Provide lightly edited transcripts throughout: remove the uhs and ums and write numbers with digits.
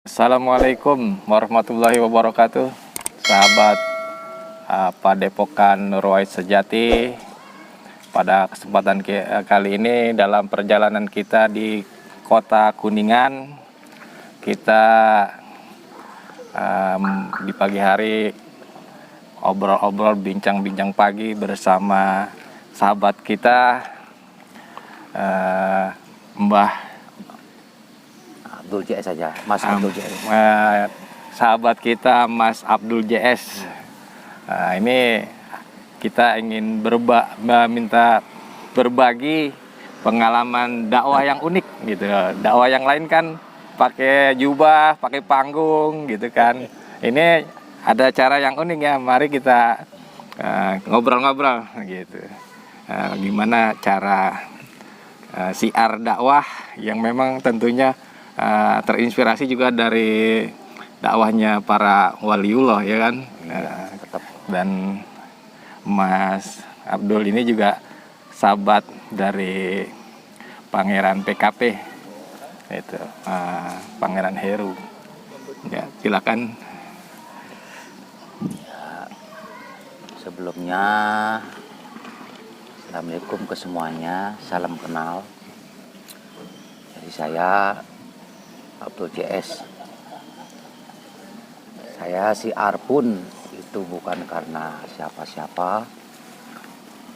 Assalamualaikum warahmatullahi wabarakatuh, sahabat Padepokan Nurwahid Sejati. Pada kesempatan kali ini dalam perjalanan kita di kota Kuningan, kita di pagi hari obrol-obrol bincang-bincang pagi bersama sahabat kita Mbah Abdul JS saja, Mas Abdul JS. Sahabat kita Mas Abdul JS. Ini kita ingin minta berbagi pengalaman dakwah yang unik gitu. Dakwah yang lain kan pakai jubah, pakai panggung gitu kan. Ini ada cara yang unik ya. Mari kita ngobrol-ngobrol gitu. Gimana cara siar dakwah yang memang tentunya terinspirasi juga dari dakwahnya para waliullah ya kan. Dan Mas Abdul ini juga sahabat dari Pangeran PKP itu, Pangeran Heru. Ya, silakan. Ya, sebelumnya Assalamualaikum ke semuanya, salam kenal. Jadi saya Abdul JS. Saya siar pun itu bukan karena siapa-siapa,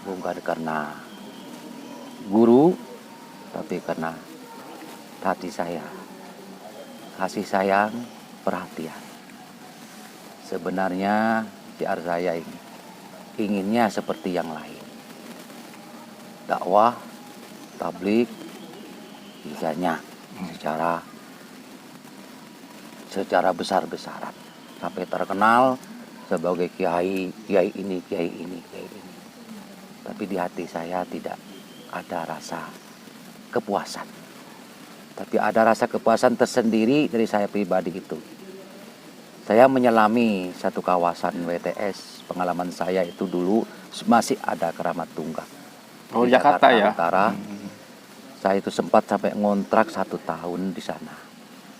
bukan karena guru, tapi karena hati saya, kasih sayang, perhatian. Sebenarnya siar saya ini inginnya seperti yang lain, dakwah, tablik, bisanya secara besar-besaran sampai terkenal sebagai kiai ini. Tapi di hati saya tidak ada rasa kepuasan. Tapi ada rasa kepuasan tersendiri dari saya pribadi itu. Saya menyelami satu kawasan WTS, pengalaman saya itu dulu masih ada Keramat Tunggal. Oh, Jakarta ya. Utara. Saya itu sempat sampai ngontrak 1 tahun di sana.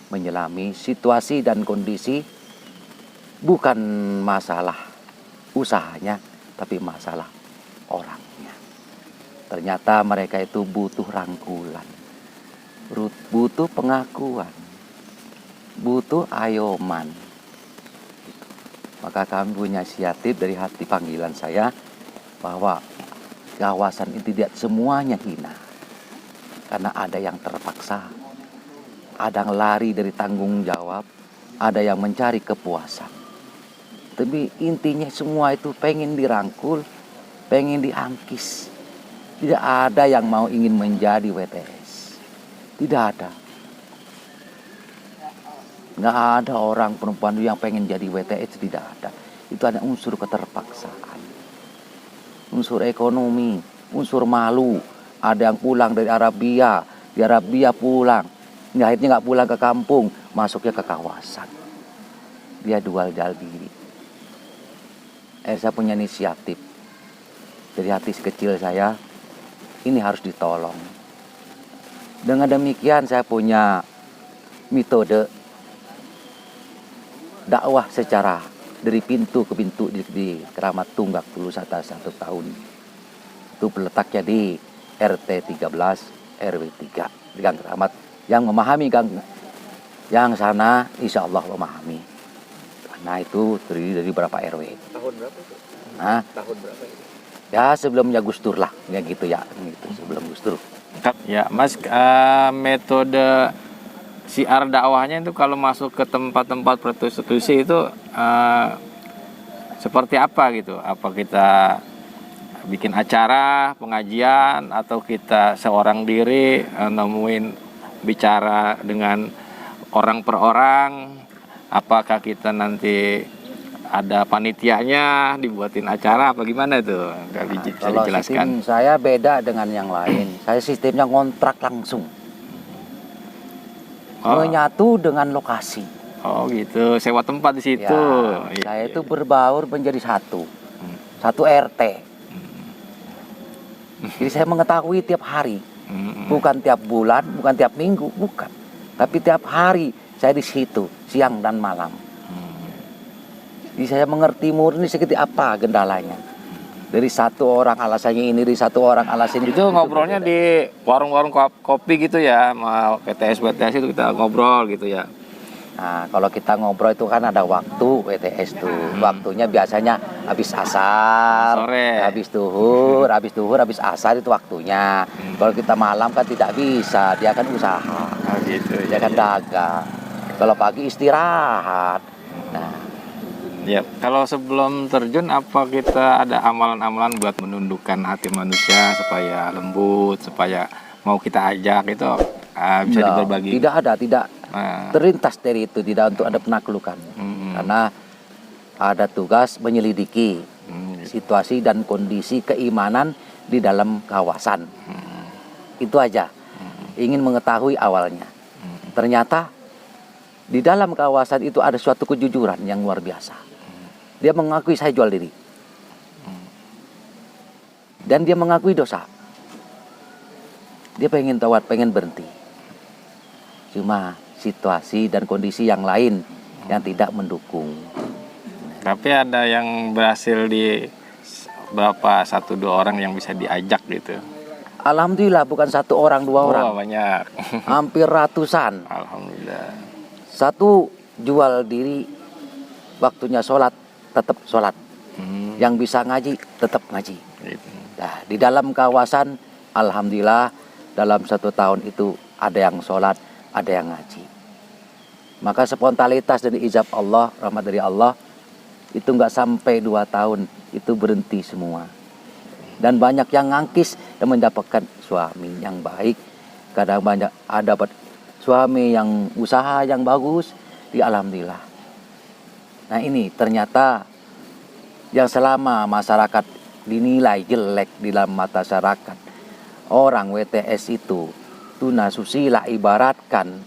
Menyelami situasi dan kondisi, bukan masalah usahanya, tapi masalah orangnya. Ternyata mereka itu butuh rangkulan, butuh pengakuan, butuh ayoman. Maka kami punya inisiatif dari hati panggilan saya bahwa kawasan itu tidak semuanya hina. Karena ada yang terpaksa, ada yang lari dari tanggung jawab, ada yang mencari kepuasan. Tapi intinya semua itu pengen dirangkul, pengen diangkis. Tidak ada yang mau ingin menjadi WTS. Tidak ada. Nggak ada orang perempuan yang pengen jadi WTS, tidak ada. Itu ada unsur keterpaksaan. Unsur ekonomi, unsur malu. Ada yang pulang dari Arabia, di Arabia pulang. Akhirnya nggak pulang ke kampung, masuknya ke kawasan. Dia dual diri. Saya punya inisiatif. Dari hati kecil saya, ini harus ditolong. Dengan demikian saya punya metode dakwah secara dari pintu ke pintu di Keramat Tunggak dulu 1 tahun. Itu letaknya di RT 13 RW 3 di Gang Keramat. Yang memahami Gang yang sana insya Allah memahami. Karena itu terdiri dari berapa RW. Tahun berapa itu? Nah, Tahun berapa itu? ya sebelumnya Gus Dur lah, ya gitu ya, gitu sebelum Gus Dur. Ya, Mas, metode siar dakwahnya itu kalau masuk ke tempat-tempat prostitusi itu seperti apa gitu? Apa kita bikin acara pengajian atau kita seorang diri nemuin bicara dengan orang per orang? Apakah kita nanti ada panitianya dibuatin acara apa gimana itu? Bisa Kalau dijelaskan. sistem saya beda dengan yang lain. Saya sistemnya ngontrak langsung. Menyatu dengan lokasi. Oh gitu, sewa tempat di situ. Ya, saya itu berbaur menjadi satu RT. Jadi saya mengetahui tiap hari, bukan tiap bulan, bukan tiap minggu, bukan. Tapi tiap hari Saya di situ siang dan malam. Jadi saya mengerti murni seperti apa gendalanya. Dari satu orang alasannya ini, dari satu orang alasannya Itu ngobrolnya di warung-warung kopi gitu ya, sama PTS itu kita ngobrol gitu ya. Nah, kalau kita ngobrol itu kan ada waktu WTS tuh. Waktunya biasanya habis asar, Sore. habis duhur, habis asar itu waktunya. Kalau kita malam kan tidak bisa, dia kan usaha, Oh gitu. dia kan dagang. Kalau pagi istirahat. Nah, Ya, kalau sebelum terjun apa kita ada amalan-amalan buat menundukkan hati manusia supaya lembut, supaya mau kita ajak itu bisa nah, diberbagi. tidak Nah, terlintas dari itu, tidak untuk ada penaklukan. Karena ada tugas menyelidiki situasi dan kondisi keimanan di dalam kawasan. Itu aja. Ingin mengetahui awalnya. Ternyata di dalam kawasan itu ada suatu kejujuran yang luar biasa. Dia mengakui saya jual diri. Dan dia mengakui dosa. Dia pengen tawat, pengen berhenti. Cuma situasi dan kondisi yang lain yang tidak mendukung. tapi ada yang berhasil di berapa 1-2 orang yang bisa diajak gitu. Alhamdulillah bukan satu orang, dua orang. Banyak. Hampir ratusan. Alhamdulillah. Satu jual diri, waktunya sholat tetap sholat. Yang bisa ngaji tetap ngaji. Gitu. Nah, di dalam kawasan alhamdulillah dalam 1 tahun itu ada yang sholat, ada yang ngaji. Maka spontanitas dari ijab Allah, rahmat dari Allah itu nggak sampai 2 tahun itu berhenti semua. Dan banyak yang ngangkis dan mendapatkan suami yang baik. Kadang banyak ada dapat suami yang usaha yang bagus, di alhamdulillah. Nah ini ternyata yang selama masyarakat dinilai jelek di dalam mata masyarakat, orang WTS itu tuna susila ibaratkan,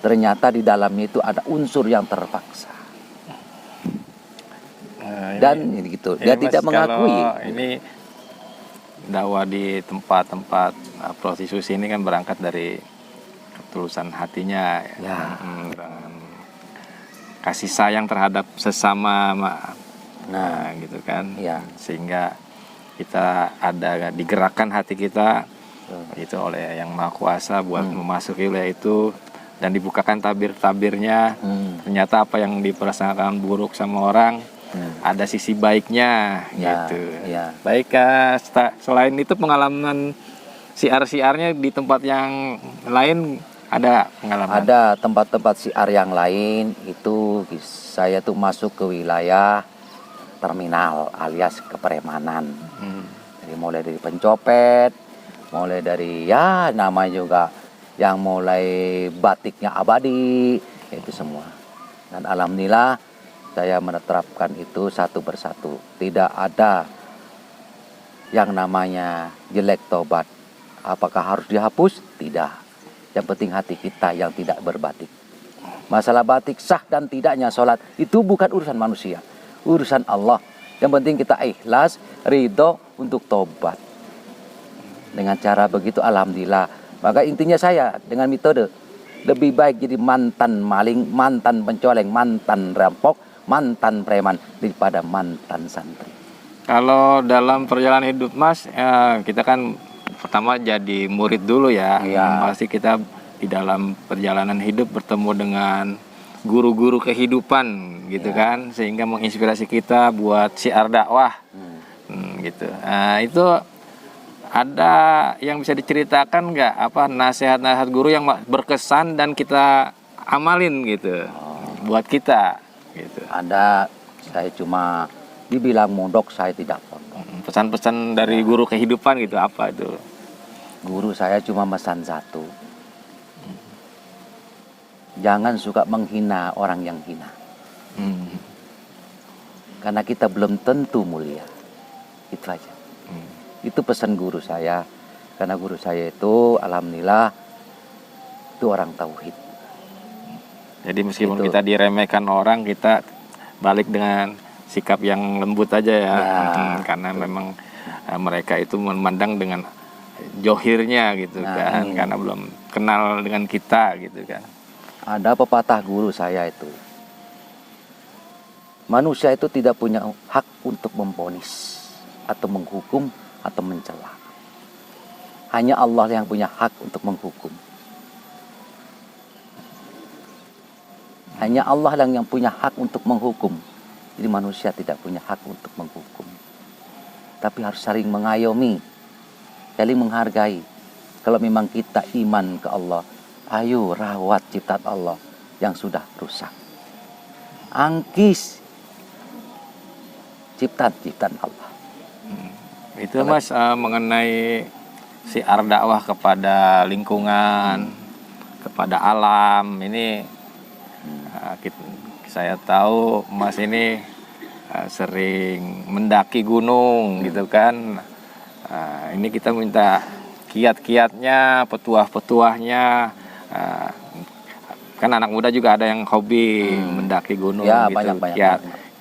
ternyata di dalamnya itu ada unsur yang terpaksa. Dan ini gitu, dia tidak mengakui. Ini dakwah di tempat-tempat prostitusi ini kan berangkat dari ketulusan hatinya, Ya. dengan kasih sayang terhadap sesama, nah gitu kan, Ya. sehingga kita ada digerakkan hati kita itu oleh Yang Maha Kuasa buat memasuki wilayah itu dan dibukakan tabir-tabirnya. Ternyata apa yang diperasaan buruk sama orang ada sisi baiknya, Ya, gitu. ya. Baik, selain itu pengalaman siar-siarnya di tempat yang lain ada pengalaman? Ada tempat-tempat siar yang lain itu saya tuh masuk ke wilayah terminal alias kepremanan. Jadi mulai dari pencopet, mulai dari ya namanya juga yang mulai batiknya abadi, itu semua. Dan alhamdulillah saya menerapkan itu satu persatu. Tidak ada yang namanya jelek tobat. Apakah harus dihapus? Tidak. Yang penting hati kita yang tidak berbatik. Masalah batik sah dan tidaknya sholat itu bukan urusan manusia, urusan Allah. Yang penting kita ikhlas, ridho untuk tobat. Dengan cara begitu alhamdulillah. Maka intinya saya dengan metode lebih baik jadi mantan maling, mantan pencoleng, mantan rampok, mantan preman daripada mantan santri. Kalau dalam perjalanan hidup Mas, kita kan pertama jadi murid dulu ya. Ya. Pasti kita di dalam perjalanan hidup bertemu dengan guru-guru kehidupan gitu kan, sehingga menginspirasi kita buat syiar dakwah. Gitu. Nah, itu ada yang bisa diceritakan nggak apa nasihat-nasihat guru yang berkesan dan kita amalin gitu buat kita gitu. Ada, saya cuma dibilang mondok, saya tidak pondok. Pesan-pesan dari guru kehidupan gitu apa itu? Guru saya cuma pesan satu. Jangan suka menghina orang yang hina. Karena kita belum tentu mulia. Itu aja. Itu pesan guru saya. Karena guru saya itu alhamdulillah itu orang tauhid. Jadi meskipun Itu. kita diremehkan orang, kita balik dengan sikap yang lembut aja ya. Karena memang mereka itu memandang dengan johirnya gitu kan, karena belum kenal dengan kita gitu kan. Ada pepatah guru saya itu, manusia itu tidak punya hak untuk memvonis atau menghukum atau mencela. Hanya Allah yang punya hak untuk menghukum. Hanya Allah yang punya hak untuk menghukum. Jadi manusia tidak punya hak untuk menghukum. Tapi harus saling mengayomi, saling menghargai. Kalau memang kita iman ke Allah, ayo rawat ciptaan Allah yang sudah rusak. Angkis ciptaan Allah. Itu Mas mengenai siar dakwah kepada lingkungan, kepada alam. Ini saya tahu Mas ini sering mendaki gunung gitu kan. Ini kita minta kiat-kiatnya, petuah-petuahnya. Kan anak muda juga ada yang hobi mendaki gunung Ya, gitu. banyak.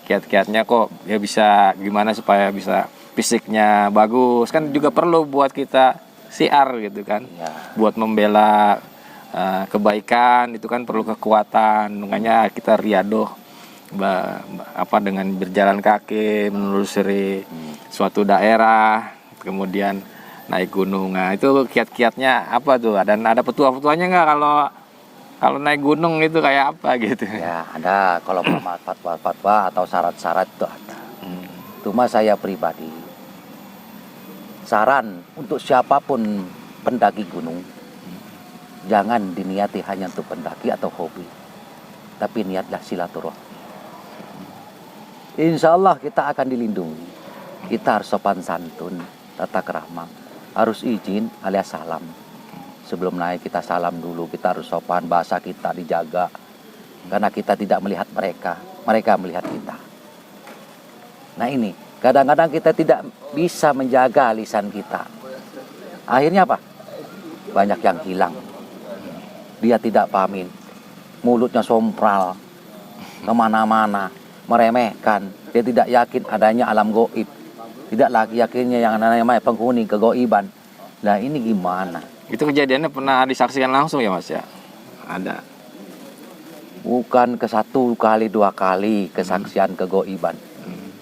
Kiat-kiatnya kok ya bisa gimana supaya bisa fisiknya bagus, kan juga perlu buat kita siar gitu kan. Ya. Buat membela kebaikan itu kan perlu kekuatan. Makanya kita riadoh dengan berjalan kaki menelusuri suatu daerah, kemudian naik gunung. Nah, itu kiat-kiatnya apa tuh? Dan ada petuah-petuahnya nggak kalau naik gunung itu kayak apa gitu? Ya, ada. Kalau fatwa-fatwa atau syarat-syarat itu ada. Cuma saya pribadi, saran untuk siapapun pendaki gunung, jangan diniati hanya untuk pendaki atau hobi, tapi niatlah silaturahmi. Insya Allah kita akan dilindungi. Kita harus sopan santun, tata krama, harus izin alias salam. Sebelum naik kita salam dulu, kita harus sopan, bahasa kita dijaga. Karena kita tidak melihat mereka, mereka melihat kita. Nah ini, kadang-kadang kita tidak bisa menjaga lisan kita. Akhirnya apa? Banyak yang hilang. Dia tidak pamit, mulutnya sompral, kemana-mana, meremehkan. Dia tidak yakin adanya alam goib. Tidak lagi yakinnya yang namanya penghuni kegoiban. Nah ini gimana? Itu kejadiannya pernah disaksikan langsung ya Mas ya? Ada. Bukan ke 1 kali 2 kali kesaksian kegoiban.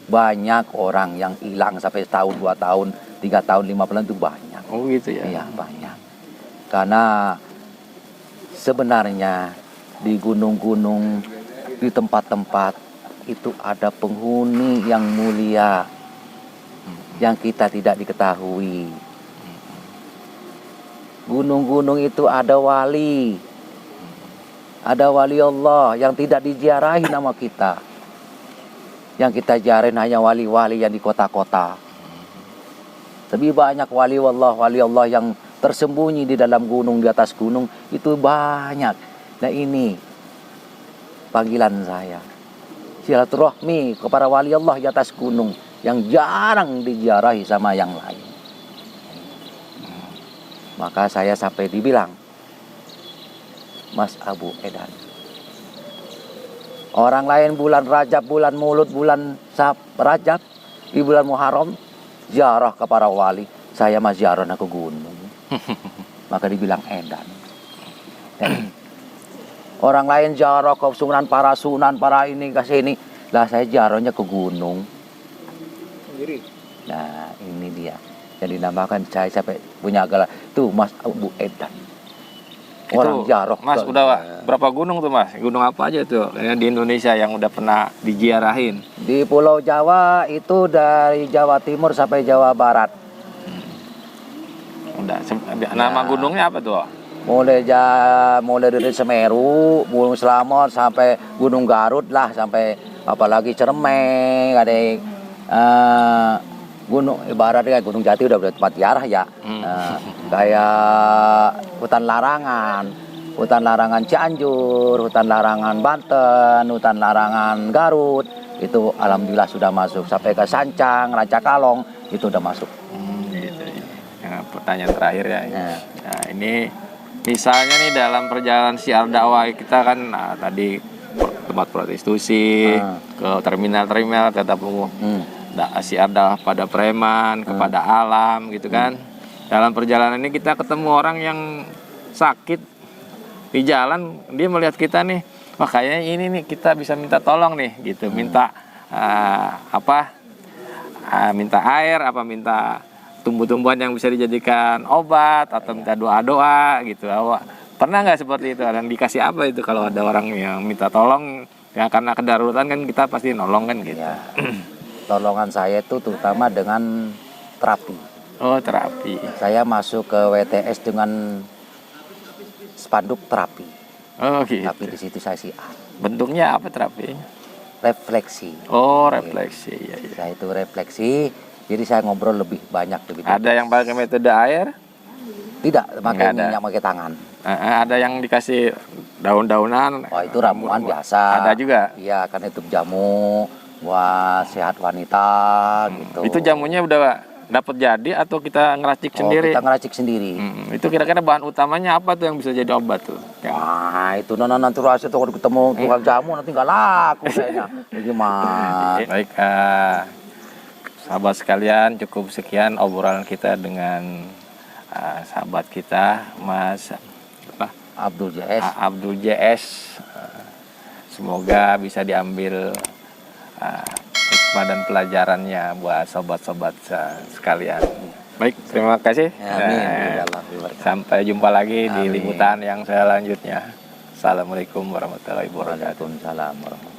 Banyak orang yang hilang sampai setahun, 2 tahun, 3 tahun, 5 bulan itu banyak. Oh gitu ya? Iya banyak. Karena sebenarnya di gunung-gunung, di tempat-tempat itu ada penghuni yang mulia yang kita tidak diketahui. Gunung-gunung itu ada wali. Ada wali Allah yang tidak diziarahi nama kita. Yang kita ziarahin hanya wali-wali yang di kota-kota. Tapi banyak wali Allah yang tersembunyi di dalam gunung, di atas gunung. Itu banyak. Nah ini panggilan saya. Silaturahmi kepada wali Allah di atas gunung yang jarang diziarahi sama yang lain. Maka saya sampai dibilang, Mas Abu Edan, orang lain bulan Rajab, bulan Maulud, bulan Rajab, di bulan Muharram, ziarah kepada wali. Saya mah ziarah ke gunung. Maka dibilang Edan. Orang lain ziarah ke sunan, para ini ke sini. Lah saya ziarahnya ke gunung. Nah ini dia. Yang dinamakan saya sampai punya gelar itu Mas Abu Edan. Orang ziarah. Mas udah berapa gunung tuh Mas? Gunung apa aja tuh di Indonesia yang udah pernah diziarahin? Di Pulau Jawa itu dari Jawa Timur sampai Jawa Barat. Udah. Nama gunungnya apa tuh? Mulai dari Semeru, Gunung Slamet sampai Gunung Garut lah, sampai apalagi Ciremai, ada gunung ibaratnya Gunung Jati udah tempat ziarah ya. Kayak hutan larangan Cianjur, hutan larangan Banten, hutan larangan Garut, itu alhamdulillah sudah masuk sampai ke Sancang, Rancakalong itu udah masuk. Gitu ya. Pertanyaan terakhir ya. Nah, ini misalnya nih dalam perjalanan siar dakwah kita kan tadi tempat prostitusi, ke terminal-terminal tetap siar dakwah pada preman, kepada alam gitu kan. Dalam perjalanan ini kita ketemu orang yang sakit, di jalan dia melihat kita nih, wah kayaknya ini nih kita bisa minta tolong nih gitu, minta minta air, minta tumbuh-tumbuhan yang bisa dijadikan obat atau minta doa-doa gitu. Pernah nggak seperti itu? Dan dikasih apa itu kalau ada orang yang minta tolong? Ya karena kedaruratan kan kita pasti nolong kan gitu. Ya. Tolongan saya itu terutama dengan terapi. Oh, terapi. Saya masuk ke WTS dengan spanduk terapi. Oh gitu. Tapi di situ saya siar. Bentuknya apa terapi? Refleksi. Oh, refleksi. Ya, ya. Saya itu refleksi. Jadi saya ngobrol lebih banyak lebih. Ada yang pakai metode air? Tidak, pakai Nggak ada. minyak pakai tangan. Ada yang dikasih daun-daunan. Oh itu ramuan biasa. Ada juga. Iya, kan itu jamu buat sehat wanita gitu. Itu jamunya udah dapat jadi atau kita ngeracik sendiri? Kita ngeracik sendiri. Itu kira-kira bahan utamanya apa tuh yang bisa jadi obat tuh? Wah, itu nanti rahasia tuh kalau ketemu tukang jamu nanti nggak laku kayaknya. Gimana? Baik, sahabat sekalian, cukup sekian obrolan kita dengan sahabat kita, Mas Abdul JS. Abdul JS. Semoga bisa diambil hikmah dan pelajarannya buat sobat-sobat sekalian. Baik, terima kasih. Amin. Sampai jumpa lagi di Amin. liputan yang selanjutnya. Assalamualaikum warahmatullahi wabarakatuh. Waalaikumsalam warahmatullahi wabarakatuh.